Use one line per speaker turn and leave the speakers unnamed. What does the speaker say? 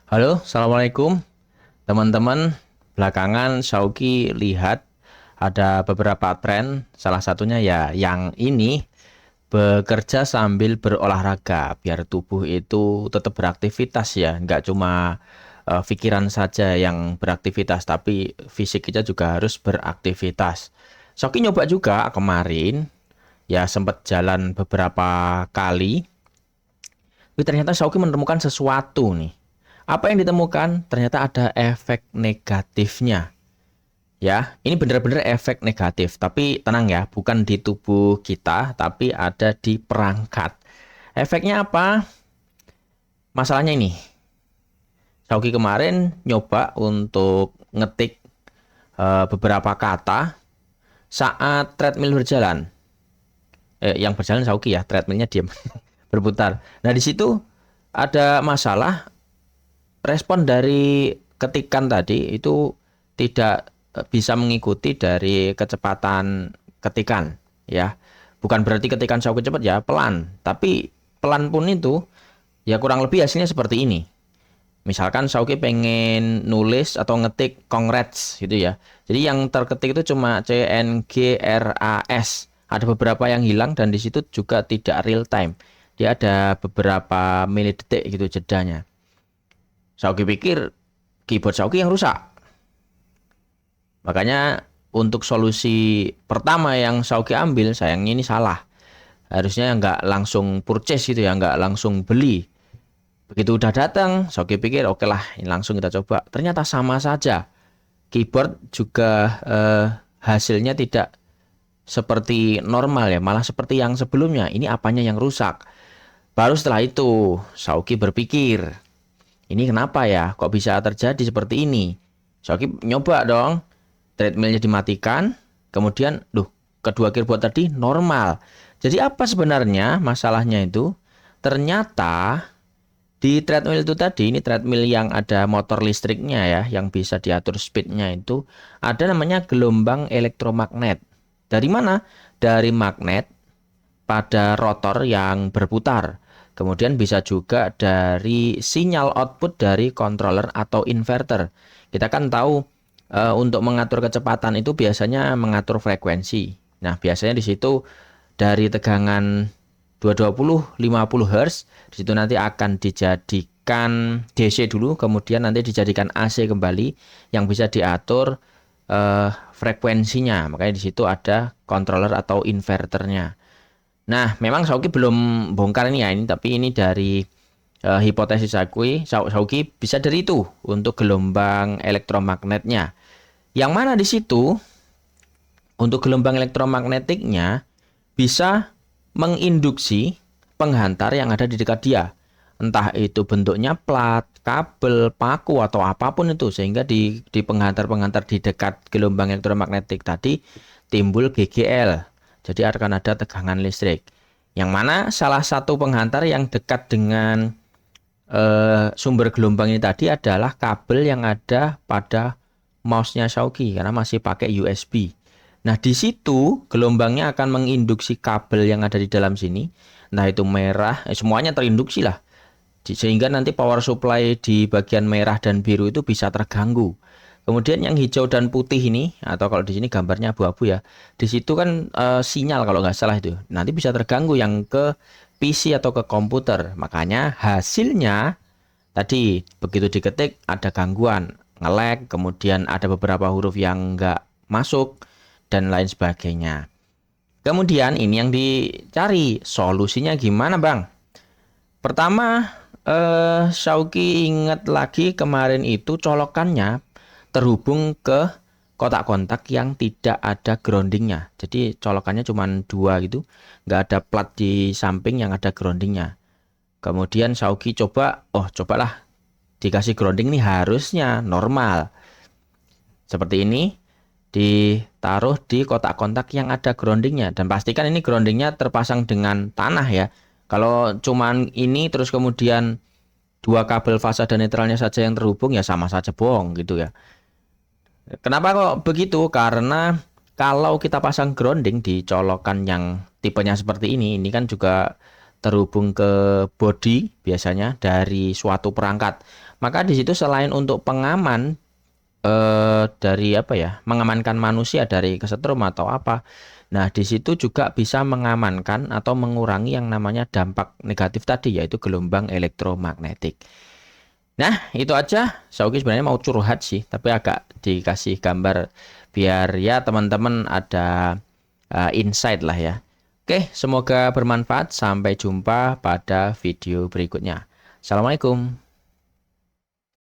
Halo, Assalamualaikum teman-teman. Belakangan Shauki lihat ada beberapa tren, salah satunya ya yang ini bekerja sambil berolahraga biar tubuh itu tetap beraktivitas ya, nggak cuma pikiran saja yang beraktivitas, tapi fisik kita juga harus beraktivitas. Shauki nyoba juga kemarin, ya sempat jalan beberapa kali, tapi ternyata Shauki menemukan sesuatu nih. Apa yang ditemukan? Ternyata ada efek negatifnya. Ya, ini benar-benar efek negatif. Tapi tenang ya, bukan di tubuh kita, tapi ada di perangkat. Efeknya apa? Masalahnya ini. Sauki kemarin nyoba untuk ngetik beberapa kata saat treadmill berjalan. Yang berjalan Sauki ya, treadmillnya diam, berputar. Nah, di situ ada masalah. Respon dari ketikan tadi itu tidak bisa mengikuti dari kecepatan ketikan ya. Bukan berarti ketikan Shauki cepat ya, pelan. Tapi pelan pun itu ya kurang lebih hasilnya seperti ini. Misalkan Shauki pengen nulis atau ngetik congrats gitu ya. Jadi yang terketik itu cuma CNGRAS. Ada beberapa yang hilang dan di situ juga tidak real time. Dia ada beberapa milidetik gitu jedanya. Shauki pikir keyboard Shauki yang rusak. Makanya untuk solusi pertama yang Shauki ambil, sayangnya ini salah. Harusnya nggak langsung purchase gitu ya, nggak langsung beli. Begitu udah datang, Shauki pikir oke lah, ini langsung kita coba. Ternyata sama saja. Keyboard juga hasilnya tidak seperti normal ya, malah seperti yang sebelumnya. Ini apanya yang rusak? Baru setelah itu, Shauki berpikir, ini kenapa ya? Kok bisa terjadi seperti ini? Shauki nyoba dong, treadmillnya dimatikan, kemudian, kedua keyboard tadi normal. Jadi apa sebenarnya masalahnya itu? Ternyata di treadmill itu tadi, ini treadmill yang ada motor listriknya ya, yang bisa diatur speednya itu, ada namanya gelombang elektromagnet. Dari mana? Dari magnet pada rotor yang berputar. Kemudian bisa juga dari sinyal output dari controller atau inverter. Kita kan tahu untuk mengatur kecepatan itu biasanya mengatur frekuensi. Nah, biasanya di situ dari tegangan 220 50 Hz, di situ nanti akan dijadikan DC dulu, kemudian nanti dijadikan AC kembali yang bisa diatur frekuensinya. Makanya di situ ada controller atau inverternya. Nah, memang Sauki belum bongkar ini ya ini, tapi ini dari hipotesis Sauki bisa dari itu untuk gelombang elektromagnetnya. Yang mana di situ untuk gelombang elektromagnetiknya bisa menginduksi penghantar yang ada di dekat dia. Entah itu bentuknya plat, kabel, paku atau apapun itu sehingga di penghantar-penghantar di dekat gelombang elektromagnetik tadi timbul GGL. Jadi akan ada tegangan listrik. Yang mana salah satu penghantar yang dekat dengan sumber gelombang ini tadi adalah kabel yang ada pada mouse-nya Shauki karena masih pakai USB. Nah, di situ gelombangnya akan menginduksi kabel yang ada di dalam sini. Nah, itu merah, semuanya terinduksi lah. Sehingga nanti power supply di bagian merah dan biru itu bisa terganggu. Kemudian yang hijau dan putih ini, atau kalau di sini gambarnya abu-abu ya, di situ kan sinyal kalau nggak salah itu. Nanti bisa terganggu yang ke PC atau ke komputer. Makanya hasilnya tadi begitu diketik ada gangguan, nge-lag, kemudian ada beberapa huruf yang nggak masuk, dan lain sebagainya. Kemudian ini yang dicari, solusinya gimana Bang? Pertama, Shauki ingat lagi kemarin itu colokannya terhubung ke kotak kontak yang tidak ada groundingnya. Jadi colokannya cuma dua gitu, nggak ada plat di samping yang ada groundingnya. Kemudian Shauki coba, cobalah dikasih grounding nih harusnya normal. Seperti ini, ditaruh di kotak kontak yang ada groundingnya. Dan pastikan ini groundingnya terpasang dengan tanah ya. Kalau cuman ini terus kemudian dua kabel fasa dan netralnya saja yang terhubung ya sama saja bohong gitu ya. Kenapa kok begitu? Karena kalau kita pasang grounding di colokan yang tipenya seperti ini kan juga terhubung ke body biasanya dari suatu perangkat. Maka di situ selain untuk pengaman dari apa ya, mengamankan manusia dari kesetrum atau apa. Nah, di situ juga bisa mengamankan atau mengurangi yang namanya dampak negatif tadi, yaitu gelombang elektromagnetik. Nah, itu aja. Sauki sebenarnya mau curhat sih, tapi agak dikasih gambar biar ya teman-teman ada insight lah ya. Oke, semoga bermanfaat. Sampai jumpa pada video berikutnya. Assalamualaikum.